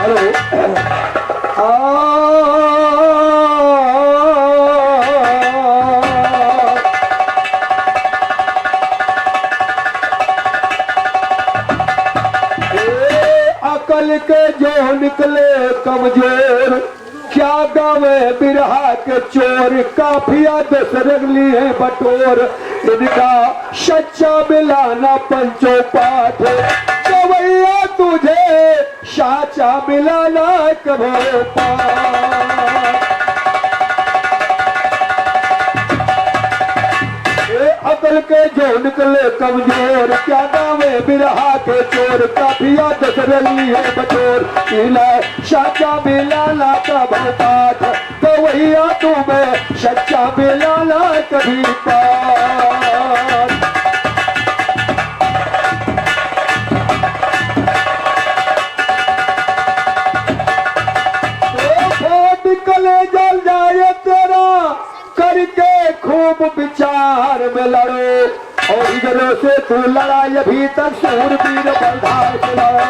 Hello अकल के जो निकले कमजोर, क्या गावे बिरहा के चोर, काफिया दस रगली है बटोर, इनका सच्चा मिलाना पंचो पाठ, कवैया तुझे साचा मिलाना कभो पाठ। अकल के जो निकले कमजोर, क्या गावे बिरहा के चोर, काफिया दस रगली है बटोर, इला साचा मिलाना कभो पाठ, कवैया तुम्हें सच्चा मिलाना कभी पाठ। निकले जल जाए तेरा करके खूब विचार में लड़ो, और इधरों से तू लड़ाई अभी तक सूरवीर बलधार से लड़ो।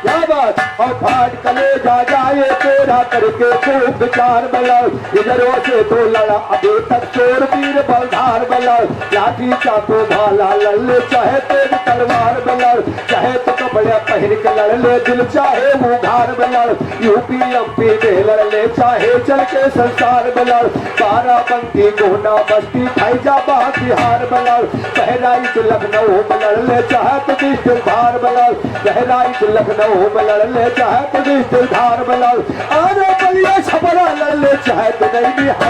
क्या बात, और फाट कले जा जाए तेरा करके खूब विचार में लड़, इधरों से तू लड़ा अभी तक सूरवीर बलधार में लड़, लाठी चाकू भाला लड़ ले, चाहे तेज तलवार में लड़, चाहे तो कपड़े पहन के लड़ ले, दिल चाहे वो घार में लड़, यूपी एमपी में लड़ ले, चाहे चल के संसार में लड़, बाराबंकी गोंडा बस्ती फैजाबाद बिहार में लड़, बहराइच लखनऊ में लड़ ले, चाहे तो डिस्ट्रिक्ट धार में लड़, बहराइच लखनऊ में लड़ ले, चाहे तो डिस्ट्रिक्ट धार में लड़, आरा बलिया छपरा लड़ ले, चाहे तो नहीं भी है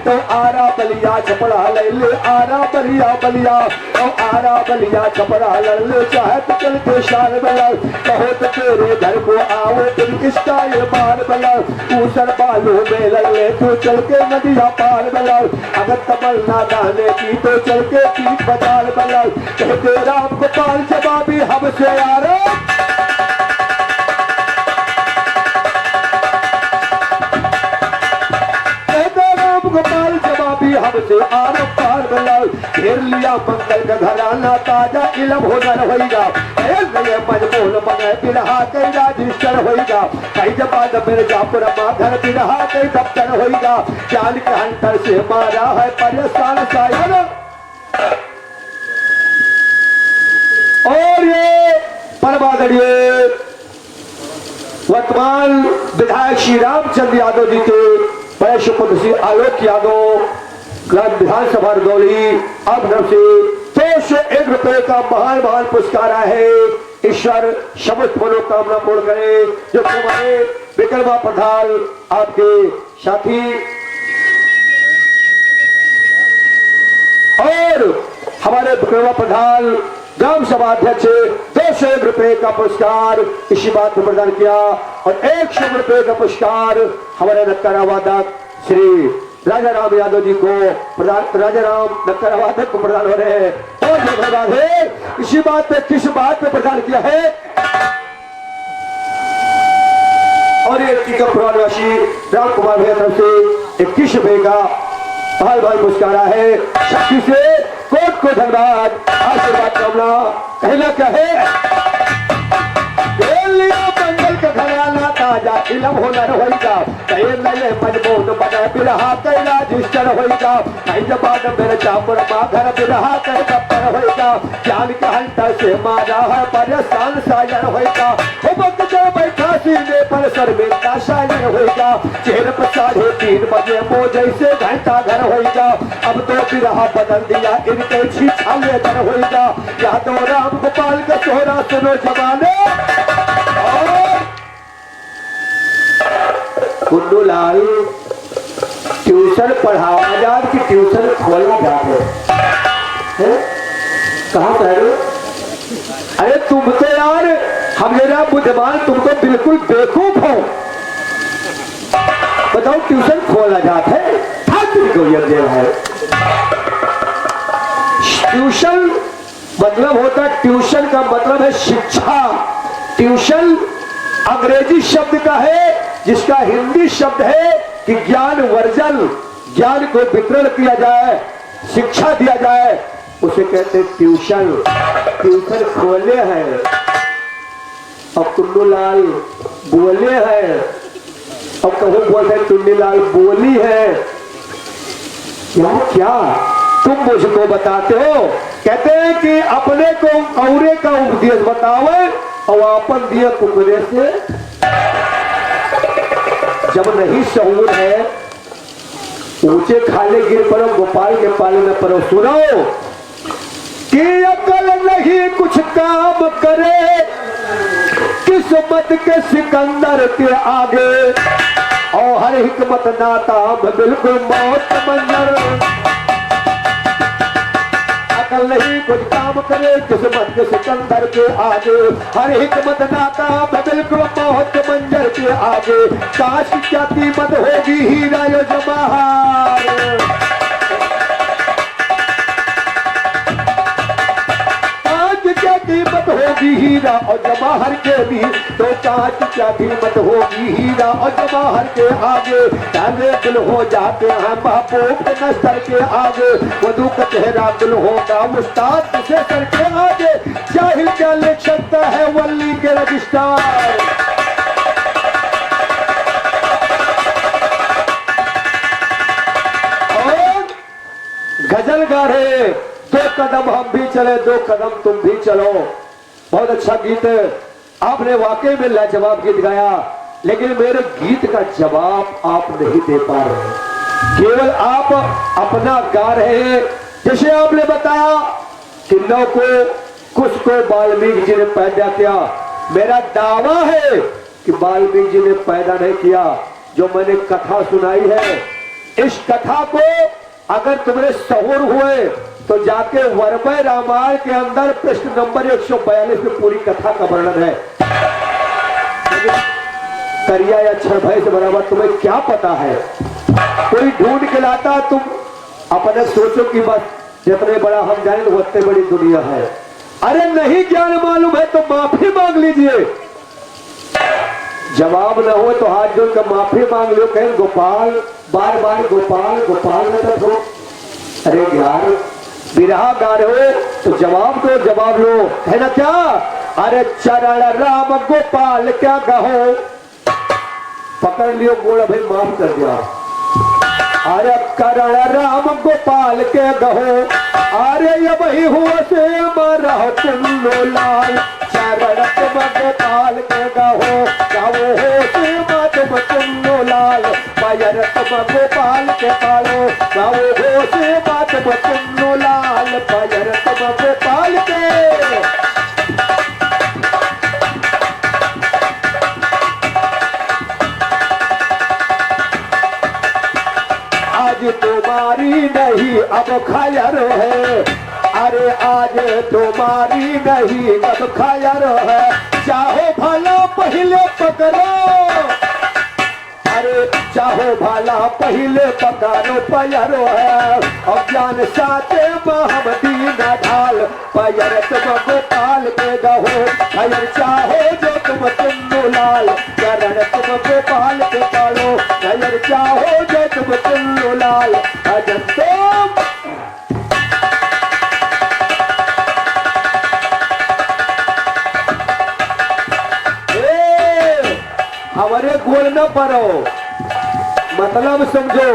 तो आरा बलिया छपरा ले ले, आरा बलिया बलिया और आरा बलिया छपरा लड़ ले, चाहे तो चल के शान में लड़, कहो तो तेरे घर को आओ तुम स्टाइल मार में लड़, ऊसर बालू में लड़ ले, तू चल के नदिया पार में लड़, अगर तमन्ना गाने की तो चल के पीठ बाजार में लड़, कहते राम गोपाल जवाबी हमसे यार, गोपाल जवाबी हमसे आर पार बलाल, घेर लिया मंगल का घराना, ताजा इलम हुनर होगा, नए मजबूल बने बिरहा के रजिस्टर होगा, फैजाबाद मिर्जापुर माधर बिरहा के दफ्तर होगा, जान के हंटर से मारा है परेशान शायर। और ये परमादरणीय वर्तमान विधायक श्री रामचंद्र यादव जी के बड़े सुपुत्र श्री आलोक यादव विधानसभा रदौली अब तरफ से 201 रुपए का महान महान पुरस्कार आया है। ईश्वर समस्त मनोकामना पूर्ण करे। जो हमारे विक्रमा प्रधान आपके साथी और हमारे विक्रमा प्रधान ग्राम सभा अध्यक्ष 201 रुपए का पुरस्कार इसी बात में प्रदान किया, और 100 रुपए का पुरस्कार हमारे नक्कारा वादक श्री राजा राम यादव जी को प्रदान, राजा राम नक्कारा वादक को प्रदान हो रहे हैं। और धन्यवाद है। इसी बात पे किस बात पे प्रदान किया है, और ये टीकमपुरवासी राम कुमार भैया तरफ से 21 रुपए का भाई भाई पुरस्कार है। शक्ति से कोट को धन्यवाद, आशीर्वाद कामना। कहना क्या है, मंगल का घराना ताजा इलम हुनर होगा, नए मजबूत बने बिरहा के रजिस्टर होगा, फैजाबाद मिर्जापुर माधर बिरहा के दफ्तर होगा, ज्ञान के हंटर से मारा है परेशान शायर होगा, बैठा सीने पर शर्मिंदा शायर होगा, चेहरे पर 3:30 बजे मोजे से घंटा घर होगा, अब तो बिरहा बदल दिया इनके छीछा लेकर होगा, यादव राम गोपाल का सोहरा सुनो जमाने। गुड्डू लाल ट्यूशन पढ़ाओ, आजाद की ट्यूशन खोलना चाहते हैं, कहाँ कह रहे हो? अरे तुम तो यार हम जरा बुद्धिमान, तुम तो बिल्कुल बेवकूफ हो। बताओ ट्यूशन खोला जाता है, है ट्यूशन मतलब होता, ट्यूशन का मतलब है शिक्षा। ट्यूशन अंग्रेजी शब्द का है जिसका हिंदी शब्द है कि ज्ञान वर्जन, ज्ञान को वितरण किया जाए, शिक्षा दिया जाए, उसे कहते हैं ट्यूशन। ट्यूशन खोले हैं। अब कुल्लू लाल बोले हैं और कहूँ बोलते टुन्नीलाल बोली है क्या क्या तुम मुझको बताते हो। कहते हैं कि अपने को औरे का उपदेश बतावे और अपन दिया कुकरे से। जब नहीं शऊर है ऊंचे खाले गिर पड़ो गोपाल के पाले में पड़ो। सुनो कि अकल नहीं कुछ काम करे किस्मत के सिकंदर के आगे और हर हिकमत नाकाम बिल्कुल मौत मंजर। अकल नहीं कुछ काम करे किस्मत के सिकंदर के आगे हर हिकमत नाकाम बिल्कुल मौत मंजर के आगे। काश की क्या कीमत होगी हीरा यो जवाहर। क्या कीमत होगी हीरा और जवाहर के भी तो कांच क्या कीमत होगी हीरा और जवाहर के आगे। ताले दिल हो जाते हैं महबूब के नस्तर के आगे। वधू का चेहरा दिल होगा मुस्ताद से सर के आगे। जाहिल क्या लिख सकता है वल्ली के रजिस्ट्रार। और गजल गा रहे दो कदम हम भी चले दो कदम तुम भी चलो। बहुत अच्छा गीत है आपने वाकई में लाजवाब गीत गाया लेकिन मेरे गीत का जवाब आप नहीं दे पा रहे। केवल आप अपना गा रहे हैं। जैसे आपने बताया कि नौ को कुछ को वाल्मीकि जी ने पैदा किया। मेरा दावा है कि वाल्मीकि जी ने पैदा नहीं किया। जो मैंने कथा सुनाई है इस कथा को अगर तुम्हारे सहूर हुए तो जाके वर्मय रामायण के अंदर पृष्ठ नंबर 142 में पूरी कथा का वर्णन है। करिया या क्षण से बराबर तुम्हें क्या पता है। कोई ढूंढ के लाता तुम अपने सोचो कि बस जितने बड़ा हम जाने उतने बड़ी दुनिया है। अरे नहीं ज्ञान मालूम है तो माफी मांग लीजिए। जवाब न हो तो हाथ जोड़कर माफी मांग लो। कहें गोपाल बार बार गोपाल गोपाल न तो। अरे यार बिरहा गा रहे हो तो जवाब लो है ना क्या। अरे चरण राम गोपाल क्या कहो। पकड़ लियो गोड़ा भाई माफ कर दिया। अरे करण राम गोपाल के गहो। अरे ये वही हुआ से मारा कुल्लो लाल। चरण तुम गोपाल के गहो गाओ हो से तुम कुल्लो लाल। पायर तुम गोपाल के पालो गाओ हो से तुम कुल्लो लाल। पायर तुम गोपाल के। आज तुम्हारी नहीं अब खैर है। अरे आज तुम्हारी नहीं अब खैर है। चाहो भला पहले पकड़ो। अरे चाहो भला पहले पकड़ो पैरो है। अब जान साथे महमदी न ढाल। पैर तुम गोपाल के गहो पैर चाहो जो तुम कुल्लो लाल। चरण तुम गोपाल के पालो पैर चाहो जो तुम कुल्लो लाल। अजन तुम हमारे गोल न पड़ो। मतलब समझो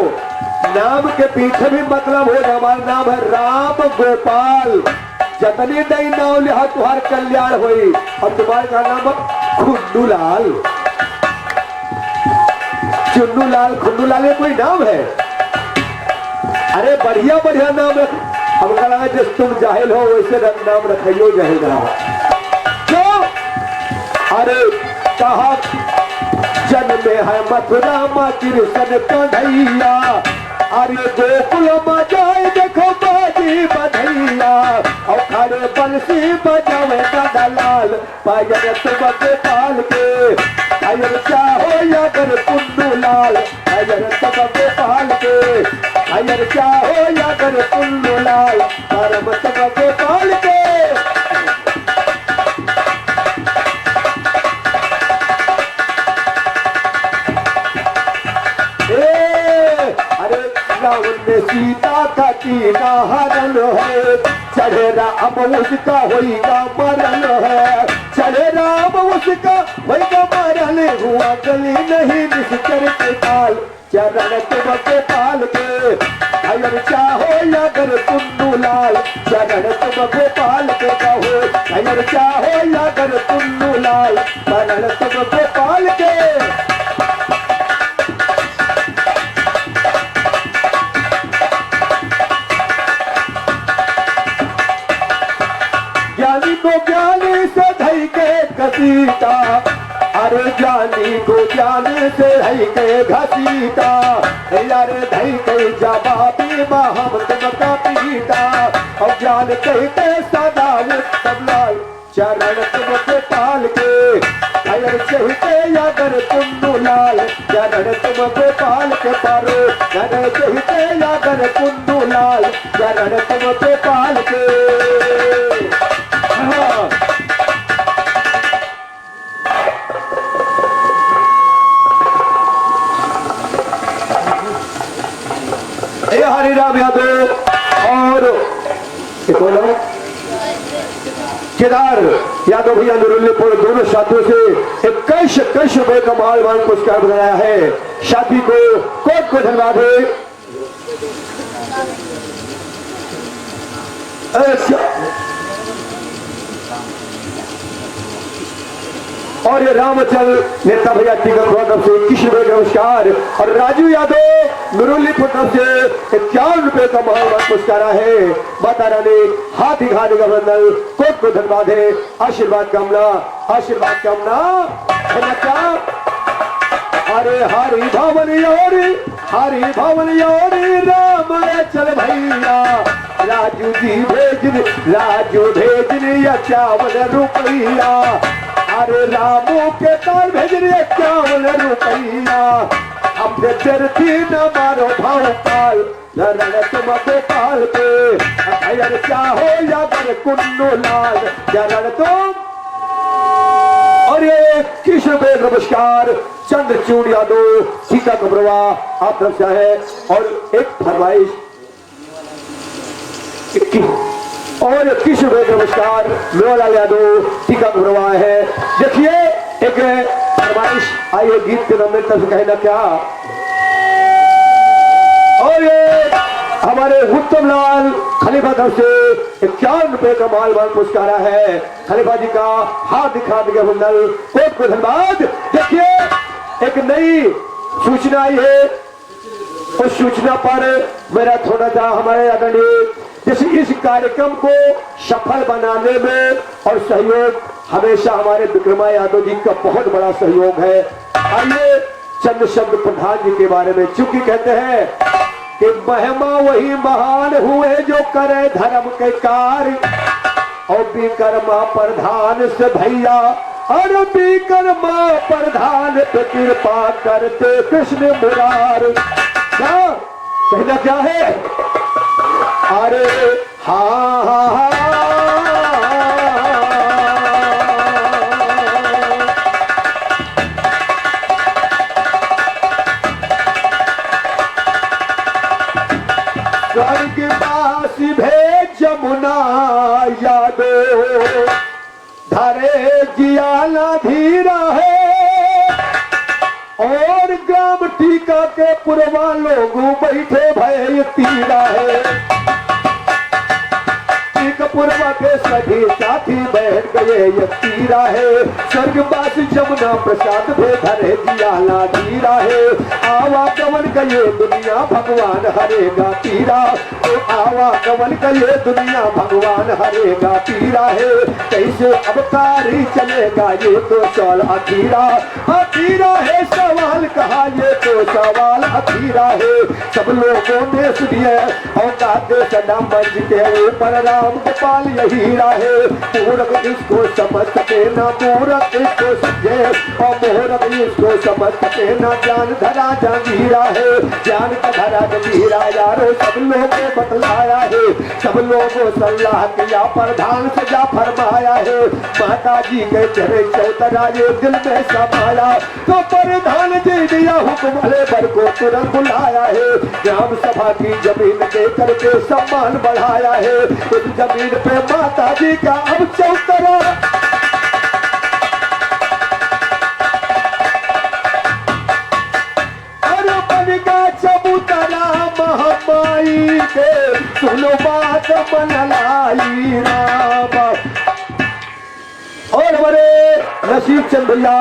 नाम के पीछे भी मतलब हो। हमारा नाम है राम गोपाल। जतनी नई नाम लिहा तुम्हार कल्याण हुई। और तुम्हारे का नाम खुन्नू लाल। चुन्नू लाल खुन्नू लाल ये कोई नाम है। अरे बढ़िया बढ़िया नाम रख। हमका लगा जिस तुम जाहिल हो वैसे नाम रखियो जाहिल रहा। क्यों अरे कहा जन्मे है मथुरा माँ कृष्ण कन्हैया। अरे गोकुल में जाए देखो बाजी बधैया। और खड़े बंसी बजावे दलाल। पायल तुम गोपाल के पायल चाहो या कर कुल्लू लाल। पायल तुम गोपाल के पायल चाहो या कर कुल्लू लाल। परम तुम गोपाल के। सीता का कीना हरण है। चढ़ेरा अब उसका होगा मरण है। अरे राम उसका वही का मारने हुआ गली नहीं निश्चर के ताल चरण तुम गोपाल के अगर चाहो या अगर कुन्नू लाल चरण तुम गोपाल के कहो अगर चाहो या अगर कुन्नू लाल चरण तुम गोपाल के ज्ञानी को ज्ञानी से धई के घसीटा अरे ज्ञानी को ज्ञान से धई के घसीटा यार धई के जवाबी हम तुमका पीटा और ज्ञान कहते सदा सबलाल चरण तुम गोपाल के अगर चहते यागर कुन्नू लाल चरण तुम गोपाल के पारो अगर चहते यागर कुन्नू लाल चरण तुम गोपाल के हरिराम यादव और केदार यादव भैया नुरुल्लीपुर दोनों साथियों से 21 रुपए का मालवान पुरस्कार बनाया है। साथी को कोट को धन्यवाद है। और ये रामचंद्र नेता भैया टीकम तरफ से 21 रुपए का नमस्कार और राजू यादव नुरुल्लीपुर तरफ से 51 रुपए का महान पुरस्कार है। माता रानी हाथी घाटी का बंदल कोट को धन्यवाद है। आशीर्वाद कामना अरे हरि भवन योरी राम चल भैया राजू भेजनी 51 रुपया अरे रामू के तार भेजनी 51 रुपया अपने चरती न मारो भाव पाल तुम गोपाल पे अगर चाहो या गर कुन्नू लाल जरण तुम और ये किशोर भाई नमस्कार चंद्रचूड़ यादव सीता कबरवा आप तरफ से है और एक फरमाइश और किशोर भाई नमस्कार मेवालाल यादव टीका कबरवा है। देखिए एक फरमाइश आइए गीत के नंबर तरफ से कहना क्या और ये हमारे उत्तम लाल खलीफा तरफ से 51 रुपए का मालवान पुरस्कार है। खलीफा जी का हाथ दिखा दिया बंदल कोट को धन्यवाद। देखिए एक नई सूचना आई है उस सूचना पर मेरा थोड़ा सा हमारे आदरणीय जैसे इस कार्यक्रम को सफल बनाने में और सहयोग हमेशा हमारे विक्रमा यादव जी का बहुत बड़ा सहयोग है। आइए चंद शब्द प्रधान जी के बारे में चूंकि कहते हैं कि महिमा वही महान हुए जो करे धर्म के कार्य और विकर्मा प्रधान से भैया और विकर्मा प्रधान पे कृपा करते कृष्ण मुरार क्या कहना क्या है अरे हाँ स्वर्गवासी भेज जमुना यादो धरे जियाला धीरा है और ग्राम टीका के पुरवा लोग बैठे भय तीरा है। पुरवा के सभी साथी बैठ गए ये तीरा है स्वर्गवासी जमुना प्रसाद भे धरे जियाला धीरा है आवा कवन गए दुनिया भगवान हरेगा तीरा तो आवा कवन गए दुनिया भगवान हरेगा तीरा है कैसे अवतारी चलेगा ये तो सवाल अधीरा अधीरा है सवाल कहा ये तो सवाल अधीरा है। सब लोगों ने सुनिए और गाते सदा मंच के ऊपर राम गोपाल यही है पूरब इसको समझ सके ना पूरब इसको समझे और मोहरब इसको समझ सके ना ज्ञान धरा जंगीरा है ज्ञान का धरा जंगीरा यारो सब लोगों बतलाया है सब लोगों सलाह किया प्रधान से जा फरमाया है माता जी के चरे चौतरा ये दिल में समाया तो प्रधान जी दिया हुक्म वाले पर को तुरंत बुलाया है ग्राम सभा की जमीन दे करके सम्मान बढ़ाया है उस जमीन पे माता जी का अब चौतरा माई के सुनो बात मन लाई राम। और हमारे नसीब चंद भैया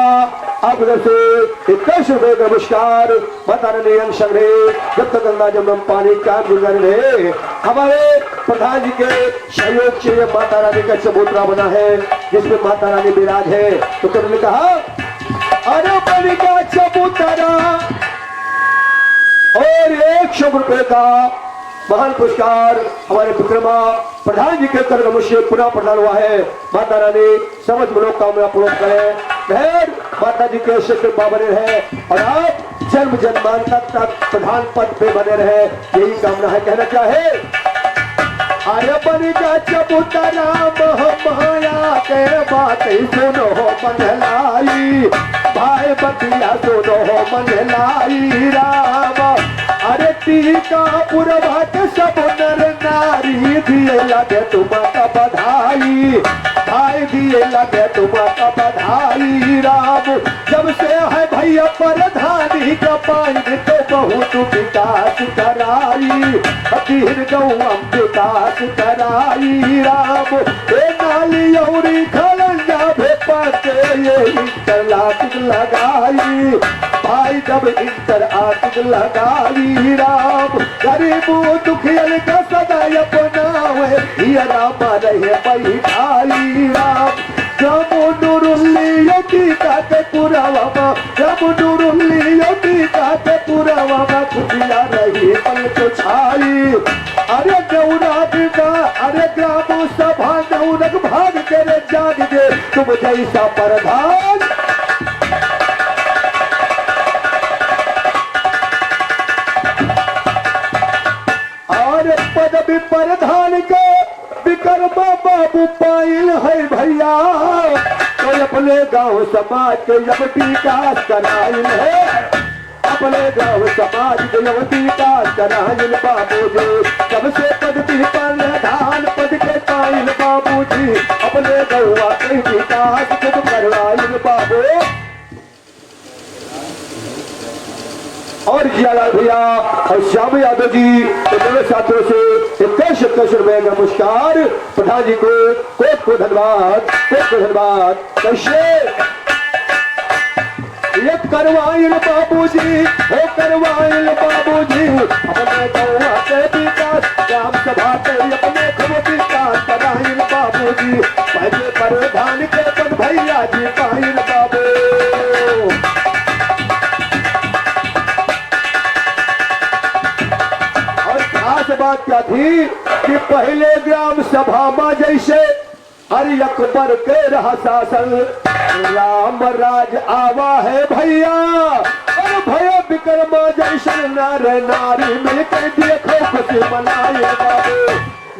आप उधर से 21 रुपए का नमस्कार। माता रानी अंग संग्रह जब तक गंगा जमुना पानी का गुजर रहे। हमारे प्रधान जी के सहयोग से माता रानी का चबूतरा बना है जिसमें माता रानी विराज है। तो तुमने कहा अरे बनी का चबूतरा और 100 रुपए का महान पुरस्कार हमारे विक्रमा प्रधान जी के कर से पुनः प्रदान हुआ है। माता रानी समझ मनोकामना पूर्ण करे, बहन माता जी के शिष्य बने रहे और आप जन्म जन्मांतर तक प्रधान पद पे बने रहे, यही कामना है। कहना चाहे अरे बनी का चबूतरा माया के बात सुनो हो मंगलाई, भाई बतिया सुनो हो मंगलाई राम। अरे टीका पुरवा के सब नर नारी दिए लगे तुम्हारा बधाई, भाई दिए लगे तुम्हारा बधाई राम। जब से है भैया प्रधानी का पानी तो बहुत विकास कराई, तीर गौम विकास कराई राम। ए नाली औरी खलंजा भेपा के यही तलाक लगाई, भाई जब इंटर आतिक लगाई राम। गरीबों दुखियल का सदा अपनावे ये राम रहे बैठाई राम। जमुनुरुल्ली योगी का के पुरावा, जमुनुरुल्ली योगी का के पुरावा खुशियाँ रही पल को छाई। अरे गौरा बिना अरे ग्रामो सभा नौरक भाग करे जाग दे तुम जैसा प्रधान। और पदवी प्रधान के विकर्मा बाबू पाइल है भैया, तो अपने गांव समाज के जब विकास कराइल है, अपने गांव समाज के जब विकास कराइल बाबू जी। जब से पदवी प्रधान पद के पाइल बाबू जी, अपने गौवा के विकास जब करवाइल बाबू। और जियालाल भैया और श्याम यादव जी दोनों छात्रों से 21 रुपए का नमस्कार। प्रधान जी को कोट धन्यवाद, कोट धन्यवाद। कैसे ये करवाइल बाबूजी हो करवाइल बाबूजी, अपने गौवा के विकास ग्राम सभा के अपने खूब विकास कराइल बाबूजी। पहले प्रधान के पद भैया जी पाइल बाबू। बात क्या थी कि पहले ग्राम सभा में जैसे हरि अकबर के रहा शासन, राम राज आवा है भैया। और भैया विक्रमा जैसे नर नारी मिलकर देखो खुशी मनाए बाबू,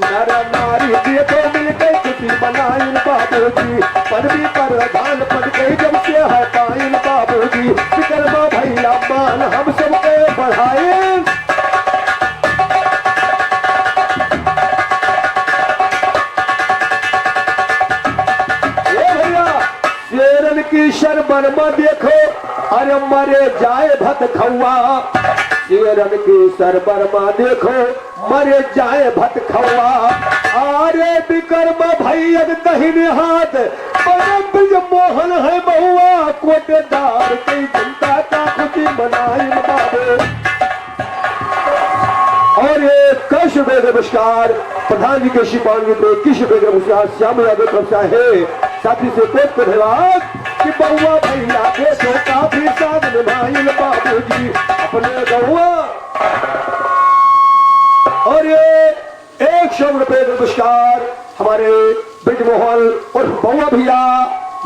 नर नारी देखो मिलकर खुशी मनाए बाबू जी। पदवी प्रधान पद के जब से है पाइल बाबू जी, विक्रमा भैया मान हम सबके बढ़ाए। की शर्मनमा देखो अरे मरे जाए भत खौआ, शेरन की शर्मनमा देखो मरे जाए भत खौआ। अरे विक्रम भैया दहिने हाथ परम मोहन है बहुआ, कोटेदार की जनता का खुशी मनाई बाबू। और ये 21 रुपए का नमस्कार प्रधान जी के शिपांगी पे 21 रुपए का नमस्कार श्याम यादव तरफ है। साथी से कोट को धन्यवाद कि बहुआ भैया के तो काफी साथ निभाइल बाबू जी अपने बहुआ। और ये 100 रुपए का नमस्कार हमारे ब्रिजमोहन और बहुआ भैया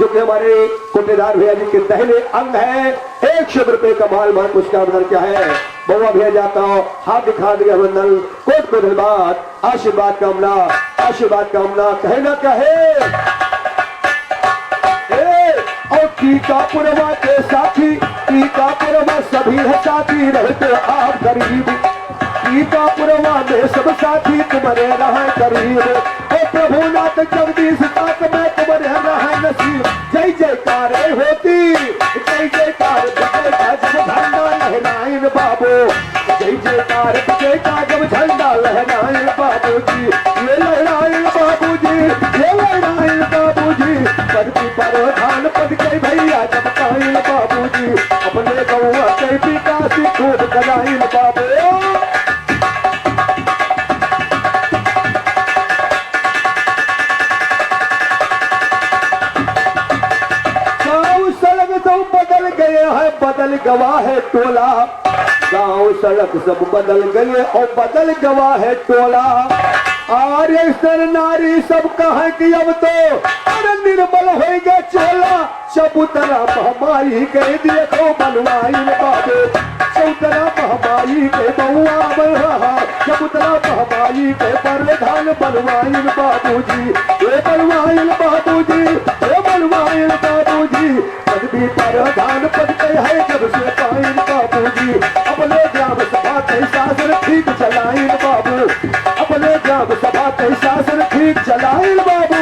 जो कि हमारे कोटेदार भैया जी के पहले अंग है। 100 रुपए का माल मान पुरस्कार प्रदान किया है। बहुआ भैया जाता हाथ दिखा दिया अभिनंदन, कोट को धन्यवाद, आशीर्वाद कामना, आशीर्वाद कामना। कहना क्या है और टीकापुरवा के साथी, टीकापुरवा सभी है साथी रहते आप गरीब, टीकापुरवा में सब साथी तुम्हारे रहे करीब। और प्रभुनाथ जगदीश ताक में तुम्हारे रहे नसीब। जय जयकार होती, जय जयकार, जय जयकार लहराइन बाबू, जय जयकार। भारत के का जब झंडा लहराए बाबूजी, ये लहराए बाबूजी, ये लहराए बाबूजी, पद प्रधान पद के भैया जब कायल बाबूजी, अपने गौआ के विकास खूब कराइल बाबू। बदल गए हैं, बदल गवा है टोला, गांव सड़क सब बदल गए और बदल गवा है टोला। आर्य सर नारी सब कहे कि अब तो अरे निर्बल हो गए चोला, चबूतरा महमाई गए देखो बनवाई बाबू, चौतरा महमाई के बउआ बन रहा, चबूतरा महमाई के प्रधान बनवाई बाबूजी, ये बनवाई बाबूजी, ये बनवाई बाबूजी, पदवी प्रधान पद के है जब से पाइन बाबूजी, अपने ग्राम सभा के शासन ठीक चलाइन बाबू, अपने ग्राम सभा के शासन ठीक चलाइन बाबू।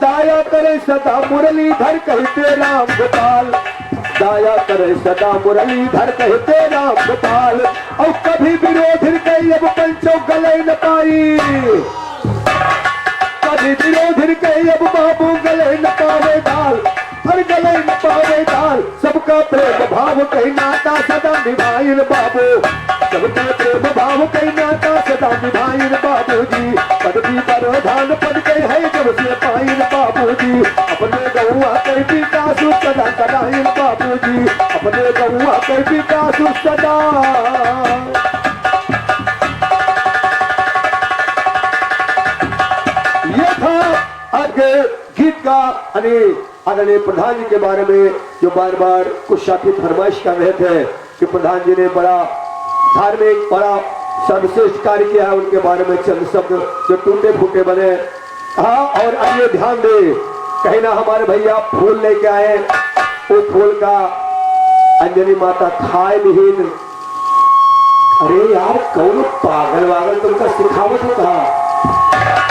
दाया करे सदा मुरलीधर कहते राम गोपाल, दाया करे सदा मुरलीधर कहते राम गोपाल, और कभी विरोध के अब पंचों गले न पाई, कभी विरोध के अब बाबू गले न पावे दाल, हर गले न पावे दाल, सबका प्रेम भाव कहीं नाता सदा निभाइन बाबू, सबका प्रेम भाव कहीं नाता सदा निभाइन बाबूजी, पदवी प्रधान पद के है जब से पाइन बाबूजी, अपने गौआ के विकास सदा कराइन बाबूजी, अपने गौआ के विकास सदा। ये था आगे गीत का आदरणीय प्रधान जी के बारे में, जो बार बार कुछ साथी फरमाइश कर रहे थे कि प्रधान जी ने बड़ा धार्मिक बड़ा सर्वश्रेष्ठ कार्य किया है, उनके बारे में चंद शब्द जो टूटे फूटे बने। हाँ, और आइए ध्यान दे, कहीं ना हमारे भैया फूल लेके आए, वो फूल का अंजलि माता खाए विहीन। अरे यार कौन पागल वागल तुमका सिखावत होता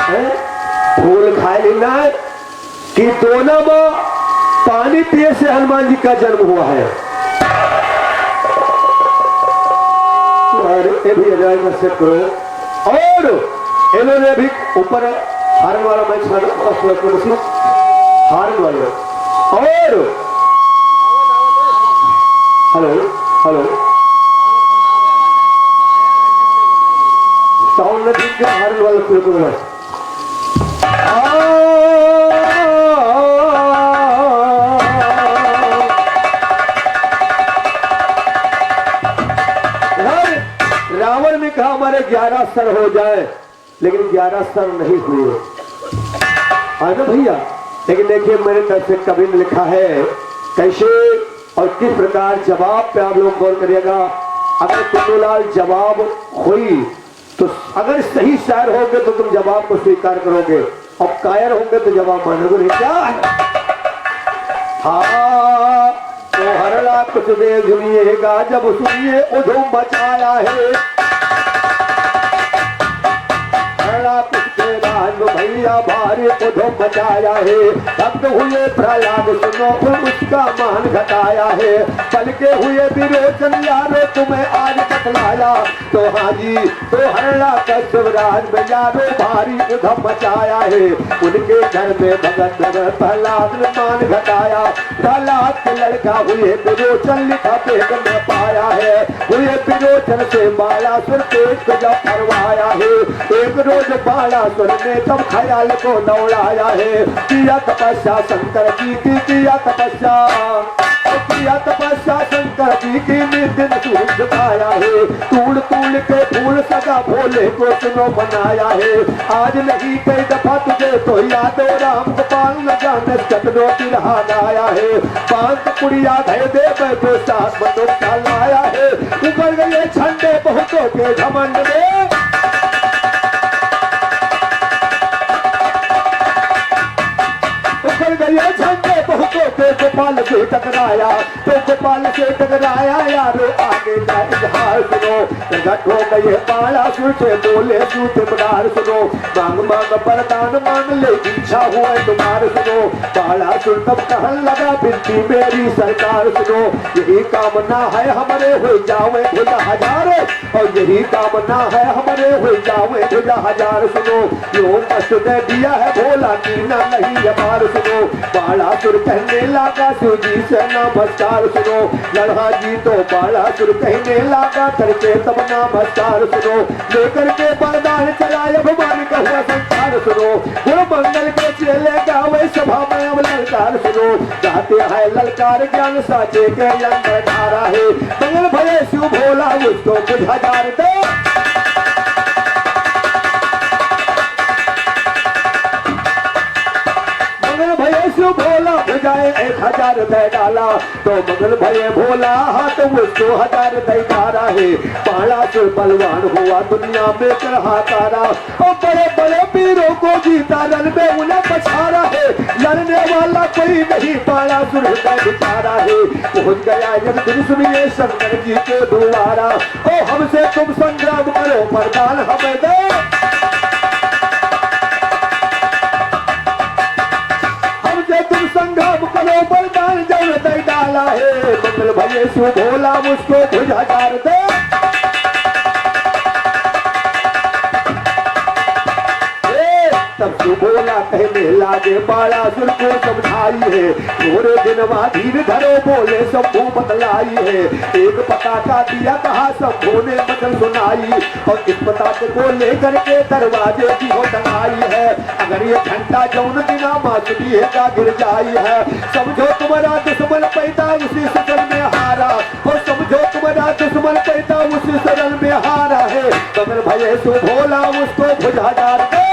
है, फूल खाए लेना कि दोनों में पानी पिए से हनुमान जी का जन्म हुआ है। और ये भी सेट करो, और इन्होंने भी ऊपर हारन वाला मैच हारन वाले, और हेलो हेलो साउंड ने ठीक है, हारन वाला शुरू करो। रावण ने कहा हमारे 11 सर हो जाए, लेकिन 11 सर नहीं हुए, है ना भैया। लेकिन देखिए मेरे तरफ से कवि ने लिखा है कैसे और किस प्रकार जवाब पे आप लोग गौर करिएगा। अगर कुतुलाल जवाब हुई तो अगर सही शायर होगे तो तुम जवाब को स्वीकार करोगे, और कायर होंगे तो जवाब मानोगे नहीं। क्या हाँ तो हरला कुछ दे सुनिएगा, जब सुनिए उधम मचाया है, हरला कुछ दे राज भैया भारी उधम मचाया है, भक्त हुए प्रहलाद सुनो उसका मान घटाया है, पल के हुए विरोचन यारो तुम्हें आज बतलाया, तो हाजी तो हरला का शिवराज में यारो भारी उधम मचाया है, उनके घर में भगत प्रहलाद ने मान घटाया, प्रहलाद के लड़का हुए विरोचन लिखा पेट में पाया है, हुए विरोचन से बालासुर पेट को जब फरवाया है, एक रोज बालासुर ने तब ख्याल को दौड़ाया है, किया तपस्या शंकर जी की, किया तपस्या शंकर जी की दिन सूरज झुकाया है, तूड़ तूड़ के फूल सदा भोले को सुनो बनाया है, आज नहीं कई दफा तुझे तो यादो राम गोपाल न जाने चतनो तिरहा लाया है, पांच कुड़िया धय दे बैठो साथ बंदों का लाया है, ऊपर गए झंडे बहुतों के घमंड में, गए झंडे बहुतों के गोपाल से टकराया, तो गोपाल से टकराया यारो आगे का इजहार सुनो, प्रकट हो गए बालासुर से बोले सूत बदार सुनो मांग मांग वरदान मांग ले इच्छा हुआ तुम्हार सुनो बालासुर तब कहन लगा बिनती मेरी सरकार सुनो यही कामना है हमारे हो जावे भुजा हजार और यही कामना है हमारे हो जावे भुजा हजार सुनो यो कष्ट दे दिया है भोला कीना नहीं हमार सुनो बालासुर कहने लगा शिव जी से नमस्कार सुनो लड़ा जी तो बालासुर कहने लगा करके तब नमस्कार सुनो लेकर के बरदान चलाए भगवान का हुआ संसार सुनो गुरु मंगल के चले गावे सभा में अब ललकार सुनो गाते हैं ललकार ज्ञान साचे के अंदर धारा है मंगल भले शिव भोला उसको बुझा जानते भोला भुजाए 1000 दे डाला तो मंगल भये भोला हाथ उसको 1000 दे डाला है बालासुर बलवान हुआ दुनिया में चढ़ातारा और बड़े बड़े वीरों को जीता रण में उन्हें पछाड़ा है लड़ने वाला कोई नहीं बालासुर हृदय बिचारा है पहुंच गया जब दिन सुनिए शंकर जी के द्वारा ओ हमसे तुम संग्राम करो वरदान हमें दे संग्राम करो बलिदान जल दे डाला है मंगल भये शिव भोला मुझको भुजा हजार दे तब शिव भोला कहने लागे बालासुर को समझाई है थोड़े दिन बाद धीर धरो बोले शंभू बतलाई है एक पताका दिया कहा शंभू ने बदल सुनाई और इस पताके को लेकर के दरवाजे की हो टंगाई है अगर ये घंटा जौन दिना माचुकी है का गिर जाई है समझो तुम्हारा दुश्मन पैदा उसी सदन में हारा और समझो तुम्हारा दुश्मन पैदा उसी सदन में हारा है मगर भये शिव भोला उसको भुजा डाल दे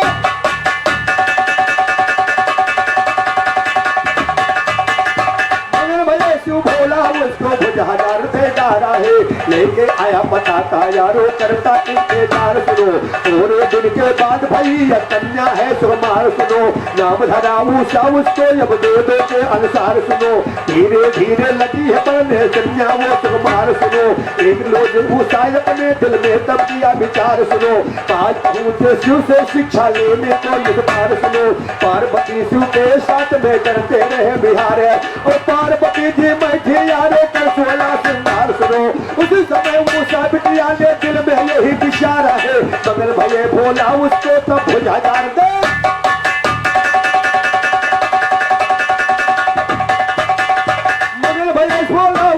भोला उसको भुजा हजार दे डारा है लेके आया पताका यारो करता इंतजार सुनो थोड़े दिन के बाद भाई कन्या है सुमार सुनो नाम धरा ऊषा उसको अब दे दो के अनुसार सुनो धीरे धीरे लगी है पढ़ने कन्या वो सुमार सुनो एक लोग ऊषा अपने दिल में तब किया विचार सुनो आज पहुंचे शिव से शिक्षा लेने को इस बार सुनो पार्वती शिव के साथ में करते रहे बिहार और पार्वती जी बैठे यारों कर सोला सिंगार सुनो उसी समय वो साबिटिया ने दिल में यही विचारा है मगर भये भोला उसको तब भुजा डाल दे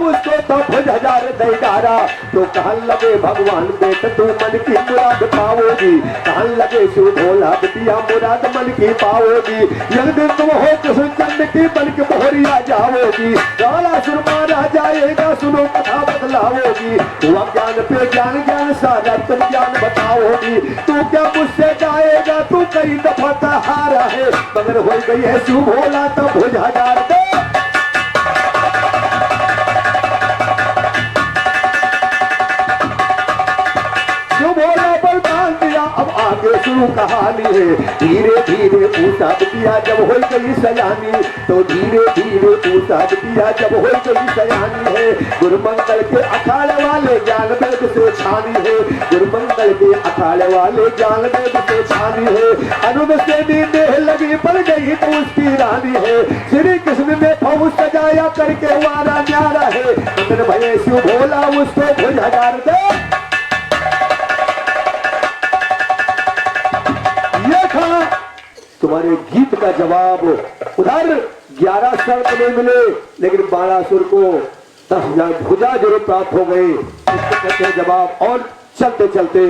उसको तो भुज हजार दे डारा तो कहन लगे भगवान बेट तू मन की मुराद पाओगी कहन लगे शिव भोला बिटिया मुराद मन की पाओगी यह दिन तुम हो कृष्ण चंद की बन के मोहरिया जाओगी बालासुर मारा जाएगा सुनो कथा बदलाओगी हुआ ज्ञान पे ज्ञान ज्ञान सारा तुम ज्ञान बताओगी तू क्या मुझसे जाएगा तू कई दफा हारा है मगर हो गई है शिव भोला तो भुज हजार दे अब आगे शुरू कहानी है धीरे धीरे ऊषा बिटिया जब हो गई सयानी तो धीरे धीरे ऊषा बिटिया जब हो गई सयानी है गुरुमंगल के अखाड़े वाले ज्ञान वेद से छानी है गुरुमंगल के अखाड़े वाले ज्ञान वेद से छानी है अनुज से देह लगी पड़ गई तो उसकी रानी है श्री कृष्ण ने फौज सजाया करके वारा न्यारा है मगर भये शिव भोला उसको भुज हजार दे तुम्हारे गीत का जवाब उधर 11 शर्त नहीं मिले लेकिन बालासुर को 10,000 भुजा जरूर प्राप्त हो गई इसके कहते जवाब और चलते चलते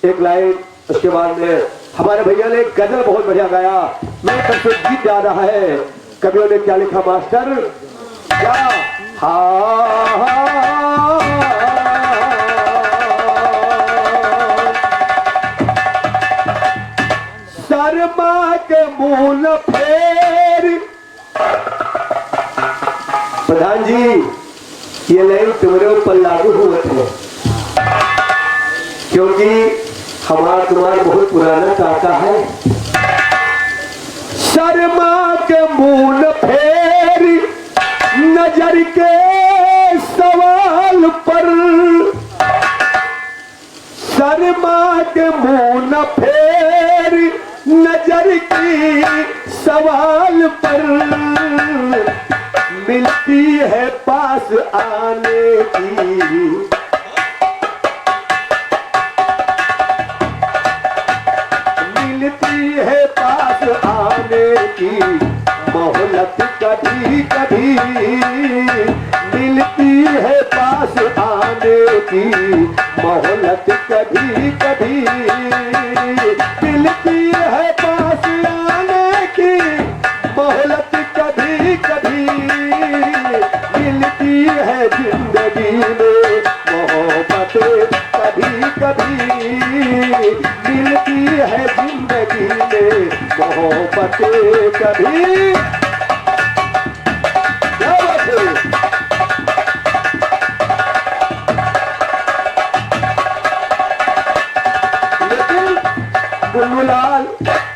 एक लाइन उसके बाद में हमारे भैया ने गजल बहुत बढ़िया गाया मैं तरफ से गीत जा रहा है कवियों ने क्या लिखा मास्टर क्या शर्मा के मूल फेर प्रधान जी ये लाइन तुम्हारे ऊपर लागू हुए थे क्योंकि हमारा तुम्हारा बहुत पुराना काका है शर्मा के मूल फेर नजर के सवाल पर माँ के मुंह न फेर नजर की सवाल पर मिलती है पास आने की। मिलती है पास आने की मोहलत कभी कभी। मिलती है पास आने की मोहलत कभी कभी। मिलती है पास आने की मोहलत कभी कभी। मिलती है जिंदगी में मोहब्बतें कभी कभी। मिलती है जिंदगी में मोहब्बतें कभी। लेकिन बुल्लूलाल,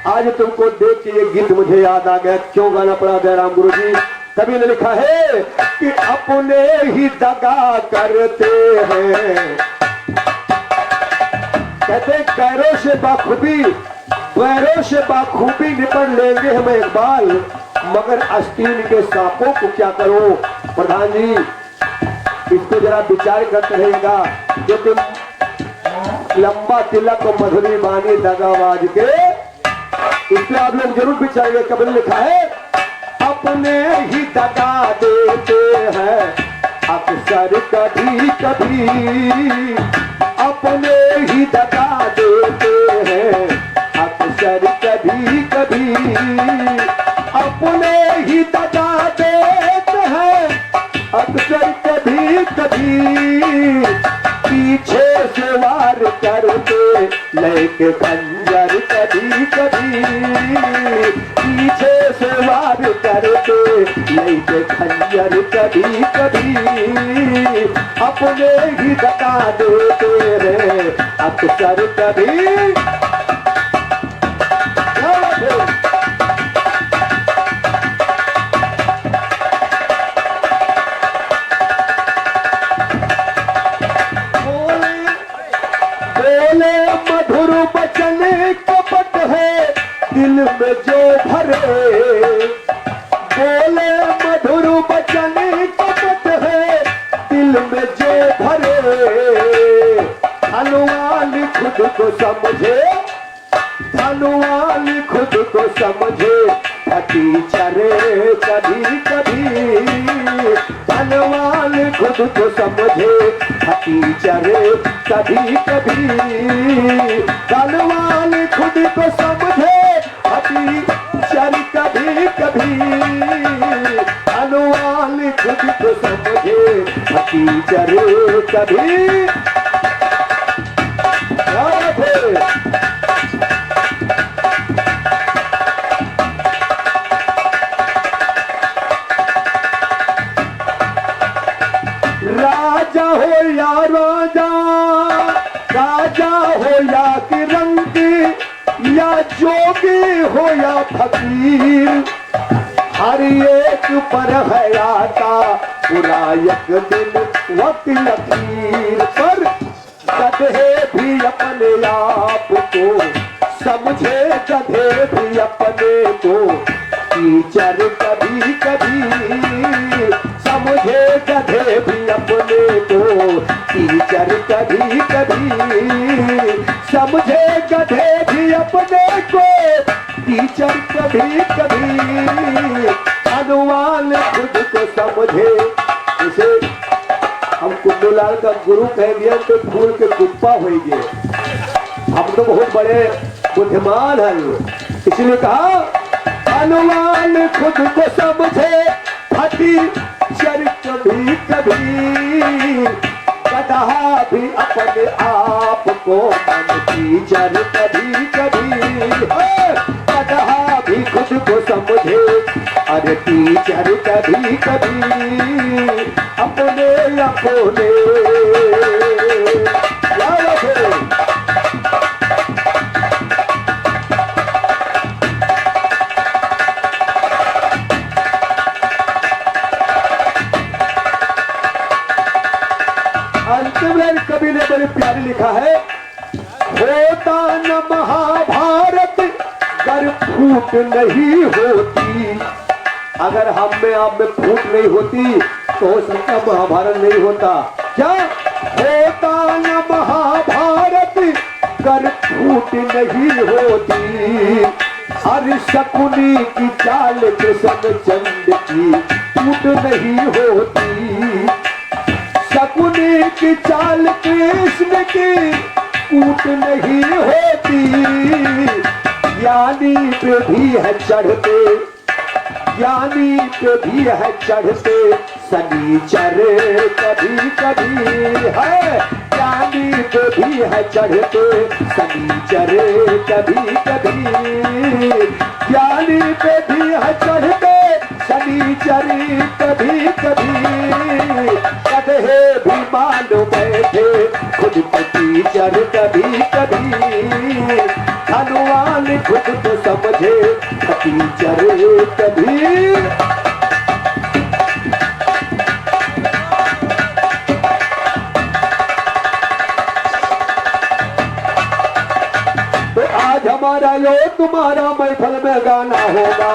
आज तुमको देख के ये गीत मुझे याद आ गया। क्यों गाना पड़ा दयाराम गुरु जी? तभी ने लिखा है कि अपने ही दगा करते हैं। कहते गैरों से बाखूबी, गैरों से बाखूबी निपट लेंगे हम इकबाल, मगर आस्तीन के सांपों को क्या करो। प्रधान जी, इसको जरा विचार करते रहेगा। जो तुम लंबा तिलक और मधुरी बानी दगाबाज के, इसलिए आप लोग जरूर विचारेंगे। कभी लिखा है अपने ही दगा देते हैं अक्सर कभी कभी। अपने ही दगा देते हैं अक्सर कभी कभी। अपने ही दगा देते हैं अक्सर कभी कभी। पीछे से वार करते लेके खंजर कभी कभी। पीछे से वार करते लेके खंजर कभी कभी। अपने ही दगा देते हैं अक्सर कभी। मधुर बचन कपट है दिल में जो भरे। बोले मधुर बचन कपट है दिल में जो भरे। धनवान खुद को समझे, धनवान खुद को समझे फटी चरे कभी कभी। धनवान खुद को समझे फटी चरे कभी कभी। धनवान खुद को समझे फटी चर कभी कभी। धनवान खुद को समझे फटी चरे कभी। राजा हो या राजा, राजा हो या कि रंग, या जोगी हो या फकीर, हर एक पर है आता बुरा एक दिन वक्त लकीर। पर गधे भी अपने आप को समझे, गधे भी अपने को टीचर कभी कभी। समझे गधे भी अपने को टीचर कभी कभी। समझे गधे भी अपने को टीचर कभी कभी। अनुमान खुद को समझे। इसे हम कुंडूलाल का गुरु कह दिया तो फूल के कुप्पा हो गए। हम तो बहुत बड़े बुद्धिमान हैं, इसलिए कहा अनुमान खुद को समझे फटी चर कभी कभी। गधा भी अपने आप को मन टीचर कभी कभी। गधा भी खुद को समझे अरे टीचर कभी कभी। अपने अपने कवि ने बड़ी प्यारी लिखा है। फूट नहीं होती। अगर हम में आप में फूट नहीं होती तो हो सकता महाभारत नहीं होता। क्या होता न महाभारत कर फूट नहीं होती। हर शकुनी की चाल कृष्ण चंद की फूट नहीं होती। शकुनी की चाल कृष्ण की फूट नहीं होती। ज्ञानी पे भी है चढ़ते, ज्ञानी पे भी है चढ़ते शनिचर कभी कभी है। ज्ञानी पे भी है चढ़ते शनिचर कभी कभी। ज्ञानी पे भी है चढ़ते शनिचर कभी कभी। कदहे भी मान बैठे खुद टीचर कभी कभी। धनवान खुद तो समझे टीचर कभी। तो आज हमारा यो तुम्हारा महफल में गाना होगा।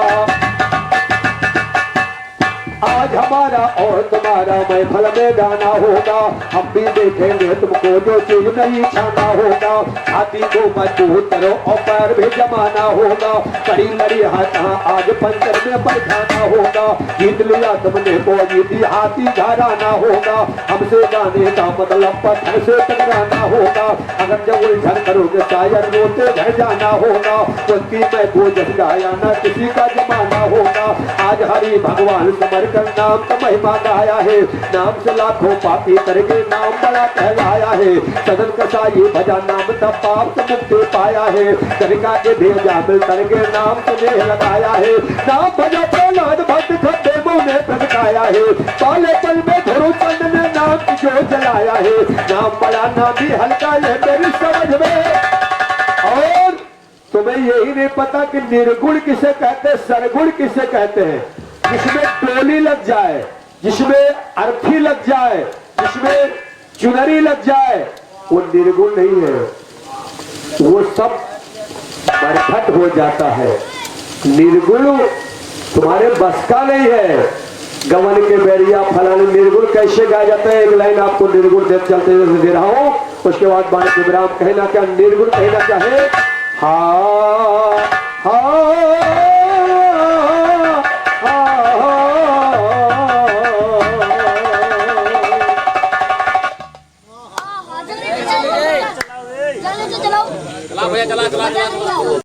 आज हमारा और तुम्हारा महफल में गाना होगा। हम भी देखेंगे तुमको जो चीज नहीं छाना होगा। हाथी को मजबूत करो और पैर भी जमाना होगा। कड़ी लड़ी हाथा आज पंचर में बैठाना होगा। जीत लिया तुमने को जीती हाथी घराना होगा। हमसे गाने का मतलब पत्थर से टकराना होगा। अगर जब उलझन करोगे शायर रोते घर जाना होगा। कुश्ती में भोजन गाया न किसी का जमाना होगा। आज हरि भगवान समर कर नाम का महिमा गाया है। नाम से लाखों पापी करके नाम बड़ा कहलाया है। सदन कसाई भजा नाम तब पाप से मुक्ति पाया है। कनिका के भेजा मिल करके नाम से नेह लगाया है। नाम भजा प्रहलाद भक्त खड्डे मुंह ने प्रगटाया है। पाले पल में धुरुचंद ने नाम की जो जलाया है। नाम बड़ा नाम भी हल्का है मेरी समझ में। और तुम्हें यही नहीं पता कि निर्गुण किसे कहते हैं, सरगुण किसे कहते हैं। जिसमें टोली लग जाए, जिसमें अर्थी लग जाए, जिसमें चुनरी लग जाए, वो निर्गुण नहीं है, वो सब बरखट हो जाता है। निर्गुण तुम्हारे बस का नहीं है। गवन के बैरिया फलाने निर्गुण कैसे गाया जाता है। एक लाइन आपको निर्गुण दे चलते दे रहा हूं, उसके बाद बाण विराम। कहना क्या निर्गुण, कहना क्या है। हाँ हाँ चला भैया, चला चला चला।